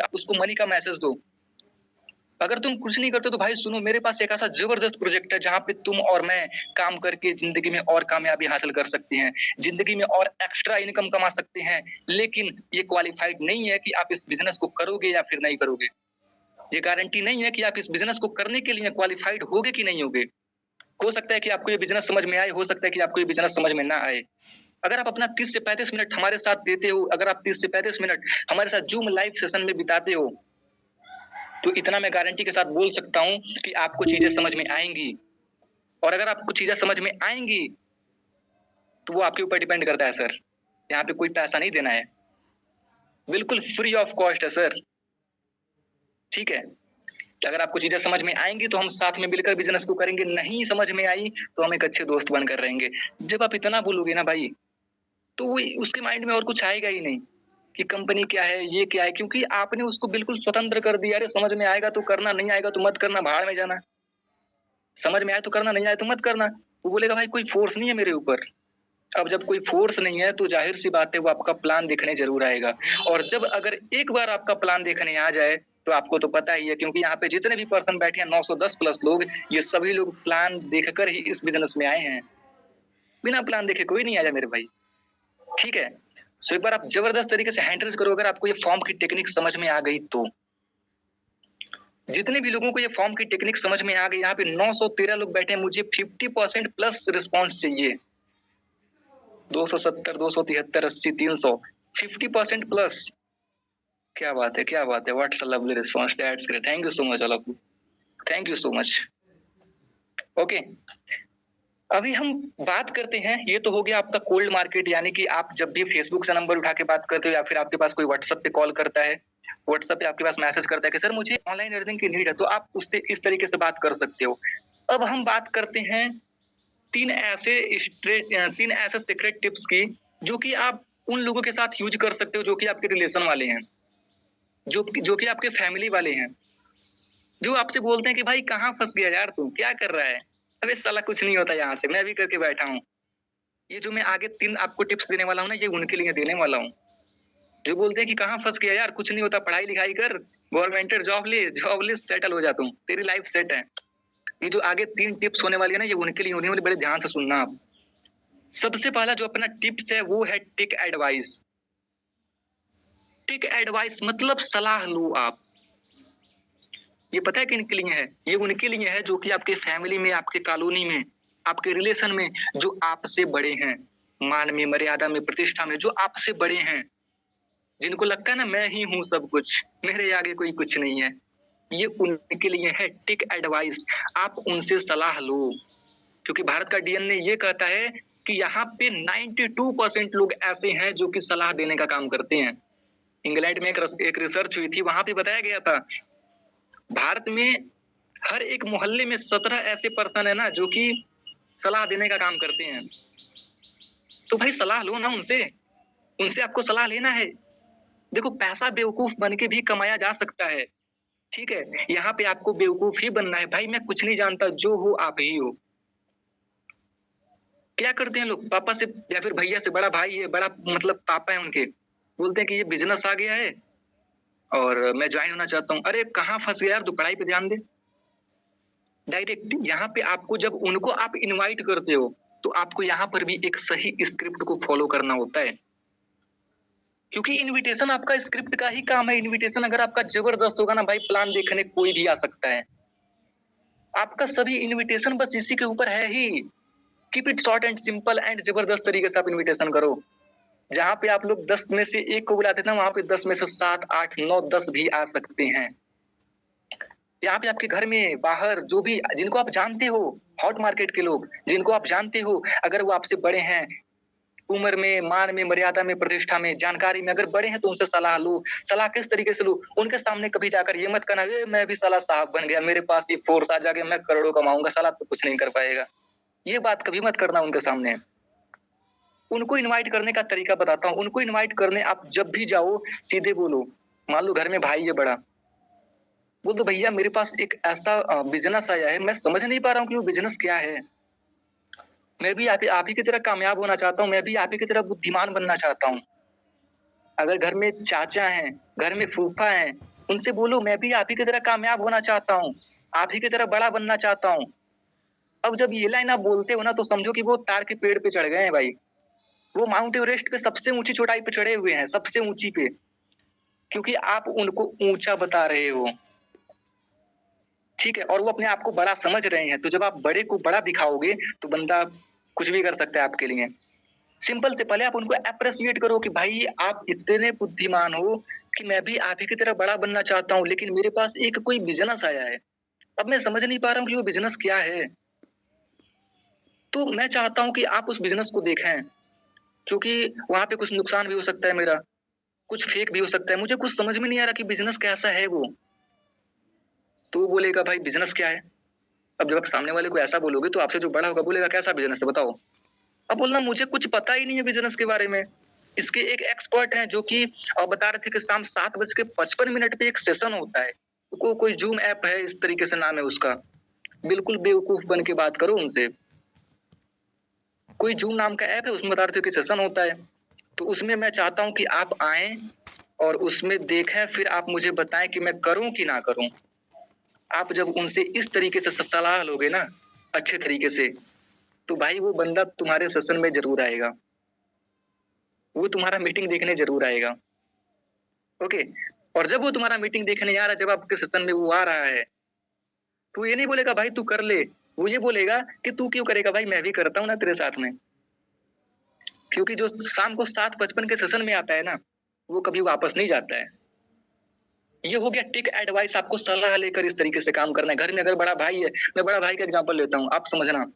आप उसको मनी का मैसेज दो। अगर तुम कुछ नहीं करते तो भाई सुनो, मेरे पास एक ऐसा जबरदस्त प्रोजेक्ट है जहाँ पे तुम और मैं काम करके जिंदगी में और कामयाबी हासिल कर सकते हैं, जिंदगी में और एक्स्ट्रा इनकम कमा सकते हैं। लेकिन ये क्वालिफाइड नहीं है कि आप इस बिजनेस को करोगे या फिर नहीं करोगे। ये गारंटी नहीं है कि आप इस बिजनेस को करने के लिए क्वालिफाइड होगे कि नहीं होगे। हो सकता है कि आपको ये बिजनेस समझ में आए, हो सकता है कि आपको ये बिजनेस समझ में ना आए। अगर आप अपना 30 से 35 मिनट हमारे साथ देते हो, अगर आप 30 से 35 मिनट हमारे साथ जूम लाइव सेशन में बिताते हो, तो इतना मैं गारंटी के साथ बोल सकता हूँ कि आपको चीजें समझ में आएंगी। और अगर आपको चीजें समझ में आएंगी तो वो आपके ऊपर डिपेंड करता है सर। यहाँ पे कोई पैसा नहीं देना है, बिल्कुल फ्री ऑफ कॉस्ट है सर। ठीक है, अगर आपको चीजें समझ में आएंगी तो हम साथ में मिलकर बिजनेस को करेंगे, नहीं समझ में आई तो हम एक अच्छे दोस्त बनकर रहेंगे। जब आप इतना बोलोगे ना भाई, तो वो उसके माइंड में और कुछ आएगा ही नहीं कि कंपनी क्या है, ये क्या है, क्योंकि आपने उसको बिल्कुल स्वतंत्र कर दिया। अरे समझ में आएगा तो करना, नहीं आएगा तो मत करना, भाड़ में जाना। समझ में आए तो करना, नहीं आए तो मत करना। वो बोलेगा भाई कोई फोर्स नहीं है मेरे ऊपर। अब जब कोई फोर्स नहीं है तो जाहिर सी बात है वो आपका प्लान देखने जरूर आएगा। और जब अगर एक बार आपका प्लान देखने आ जाए तो आपको तो पता ही है, क्योंकि यहाँ पे जितने भी पर्सन बैठे हैं 910 प्लस लोग, ये सभी लोग प्लान देखकर ही इस बिजनेस में आए हैं। बिना प्लान देखे कोई नहीं आया मेरे भाई। ठीक है, सो एक बार आप जबरदस्त तरीके से हैंडल करो। अगर आपको ये फॉर्म की टेक्निक समझ में आ गई तो जितने भी लोगों को ये फॉर्म की टेक्निक समझ में आ गई, यहाँ पे 913 लोग बैठे हैं, मुझे 50% प्लस रिस्पॉन्स चाहिए। 270, 273, 80, 300, 50% प्लस। क्या बात है, क्या बात है। What's a lovely response, that's great, thank you so much all of you, thank you so much. Okay, अभी हम बात करते हैं, ये तो हो गया आपका कोल्ड मार्केट, यानी कि आप जब भी फेसबुक से नंबर उठा के बात करते हो या फिर आपके पास कोई व्हाट्सएप पे कॉल करता है, व्हाट्सएप पे आपके पास मैसेज करता है कि सर मुझे ऑनलाइन अर्निंग की नीड है, तो आप उससे इस तरीके से बात कर सकते हो। अब हम बात करते हैं तीन ऐसे सीक्रेट टिप्स की जो कि आप उन लोगों के साथ यूज कर सकते हो जो कि आपके रिलेशन वाले हैं, जो कि आपके फैमिली वाले हैं, जो आपसे बोलते हैं कि भाई कहाँ फंस गया यार, तू क्या कर रहा है। अबे साला कुछ नहीं होता, यहाँ से मैं भी करके बैठा हूँ। ये जो मैं आगे 3 आपको टिप्स देने वाला हूँ ना, ये उनके लिए देने वाला हूँ जो बोलते हैं कि कहाँ फंस गया यार, कुछ नहीं होता, पढ़ाई लिखाई कर, गवर्नमेंट जॉब ले सेटल हो जा, तुम तेरी लाइफ सेट है। ये जो आगे 3 टिप्स होने वाली है ना, ये उनके लिए होने वाली, बड़े ध्यान से सुनना आप। सबसे पहला जो अपना टिप्स है वो है टेक एडवाइस। टेक एडवाइस मतलब सलाह लो आप। ये पता है किनके लिए है? ये उनके लिए है जो कि आपके फैमिली में, आपके कॉलोनी में, आपके रिलेशन में जो आपसे बड़े हैं, मान में, मर्यादा में, प्रतिष्ठा में, जो आपसे बड़े हैं, जिनको लगता है ना मैं ही हूं सब कुछ, मेरे आगे कोई कुछ नहीं है। ये उनके लिए है टेक एडवाइस। आप उनसे सलाह लो, क्योंकि भारत का डीएनए ये कहता है कि यहाँ पे 92% लोग ऐसे हैं जो कि सलाह देने का काम करते हैं। इंग्लैंड में एक रिसर्च हुई थी, वहां पे बताया गया था भारत में हर एक मोहल्ले में 17 ऐसे पर्सन है ना जो कि सलाह देने का काम करते हैं। तो भाई सलाह लो ना उनसे, उनसे आपको सलाह लेना है। देखो पैसा बेवकूफ बन के भी कमाया जा सकता है, ठीक है, यहाँ पे आपको बेवकूफ ही बनना है। भाई मैं कुछ नहीं जानता, जो हो आप ही हो। क्या करते हैं लोग, पापा से या फिर भैया से, बड़ा भाई है, बड़ा मतलब पापा है उनके, बोलते हैं कि ये बिजनेस आ गया है और मैं ज्वाइन होना चाहता हूँ। अरे कहाँ फंस गया यार, तू पढ़ाई पे ध्यान दे। डायरेक्ट यहाँ पे आपको, जब उनको आप इनवाइट करते हो तो आपको यहाँ पर भी एक सही स्क्रिप्ट को फॉलो करना होता है, क्योंकि इनविटेशन आपका स्क्रिप्ट का ही काम है। इनविटेशन अगर आपका जबरदस्त होगा ना भाई, प्लान देखने कोई भी आ सकता है। आपका सभी इनविटेशन बस इसी के ऊपर है ही। Keep it short and simple and जबरदस्त तरीके से आप इनविटेशन करो। जहां पे आप लोग 10 में से 1 को बुलाते थे ना, वहां पे 10 में से 7, 8, 9, 10 भी आ सकते हैं। यहाँ पे आपके घर में, बाहर, जो भी जिनको आप जानते हो, हॉट मार्केट के लोग जिनको आप जानते हो, अगर वो आपसे बड़े हैं उम्र में, मान में, मर्यादा में, प्रतिष्ठा में, जानकारी में, अगर बड़े हैं तो उनसे सलाह लो। सलाह किस तरीके से लो? उनके सामने कभी जाकर ये मत कहना मैं भी साला साहब बन गया, मेरे पास ये फोर्स आ जाके मैं करोड़ों कमाऊंगा, साला तो कुछ नहीं कर पाएगा। ये बात कभी मत करना उनके सामने। उनको इनवाइट करने का तरीका बताता हूँ। उनको इनवाइट करने आप जब भी जाओ, सीधे बोलो। मान लो घर में भाई है बड़ा, बोल दो भैया मेरे पास एक ऐसा बिजनेस आया है, मैं समझ नहीं पा रहा हूँ कि वो बिजनेस क्या है। मैं भी आप ही की तरह कामयाब होना चाहता हूँ, मैं भी आप ही की तरह बुद्धिमान बनना चाहता हूँ। अगर घर में चाचा हैं, घर में फूफा हैं, उनसे बोलो मैं भी आप ही की तरह कामयाब होना चाहता हूँ, आप ही की तरह बड़ा बनना चाहता हूँ। अब जब ये लाइन आप बोलते हो ना तो समझो कि वो तार के पेड़ पे चढ़ गए हैं भाई। वो माउंट एवरेस्ट पे सबसे ऊँची चोटाई पे चढ़े हुए हैं, सबसे ऊँची पे। क्योंकि आप उनको ऊँचा बता रहे हो। ठीक है? और वो अपने आप को बड़ा समझ रहे हैं, तो जब आप बड़े को बड़ा दिखाओगे, तो बंदा कुछ भी कर सकता है आपके लिए। सिंपल से पहले आप उनको एप्रिशिएट करो कि भाई आप इतने बुद्धिमान हो कि मैं भी आप ही की तरह बड़ा बनना चाहता हूँ, लेकिन मेरे पास एक कोई बिज़नेस आया है। अब मैं समझ नहीं पा रहा हूँ कि वो बिज़नेस क्या है? तो मैं चाहता हूँ कि आप उस बिज़नेस को देखें, क्योंकि वहाँ पे कुछ नुकसान भी हो सकता है मेरा, कुछ फेक भी हो सकता है। मुझे कुछ समझ में नहीं आ रहा कि बिज़नेस कैसा है वो? तो वो बोलेगा भाई बिज़नेस क्या है? अब जब आप सामने वाले को ऐसा बोलोगे तो आपसे जो बड़ा होगा बोलेगा कैसा बिज़नेस है बताओ? अब बोलना मुझे कुछ पता ही नहीं है बिज़नेस के बारे में। इसके एक एक्सपर्ट हैं जो कि बता रहे थे कि शाम 7:55 पे एक सेशन होता है। कोई ज़ूम ऐप है, इस तरीके से नाम है उसका। बिल्कुल बेवकूफ़ बन के बात करो उनसे। कोई ज़ूम नाम का ऐप है, उसमें बता रहे थे कि सेशन होता है। तो उसमें मैं चाहता हूँ कि आप आएँ और उसमें देखें, फिर आप मुझे बताएँ कि मैं करूँ कि ना करूँ? आप जब उनसे इस तरीके से सलाह लोगे ना, अच्छे तरीके से, तो भाई वो बंदा तुम्हारे सेशन में ज़रूर आएगा। वो तुम्हारा मीटिंग देखने ज़रूर आएगा। ओके? और जब वो तुम्हारा मीटिंग देखने आ रहा है, जब आपके सेशन में वो आ रहा है, तो ये नहीं बोलेगा भाई तू कर ले, वो ये बोलेगा कि तू क्यों करेगा भाई, मैं भी करता हूँ ना तेरे साथ में। क्योंकि जो शाम को 7:55 के सेशन में आता है ना, वो कभी वापस नहीं जाता है। ये हो गया टिक एडवाइस, आपको सलाह लेकर इस तरीके से काम करना है। घर में अगर बड़ा भाई है, मैं बड़ा भाई का एग्ज़ाम्पल लेता हूँ, आप समझना।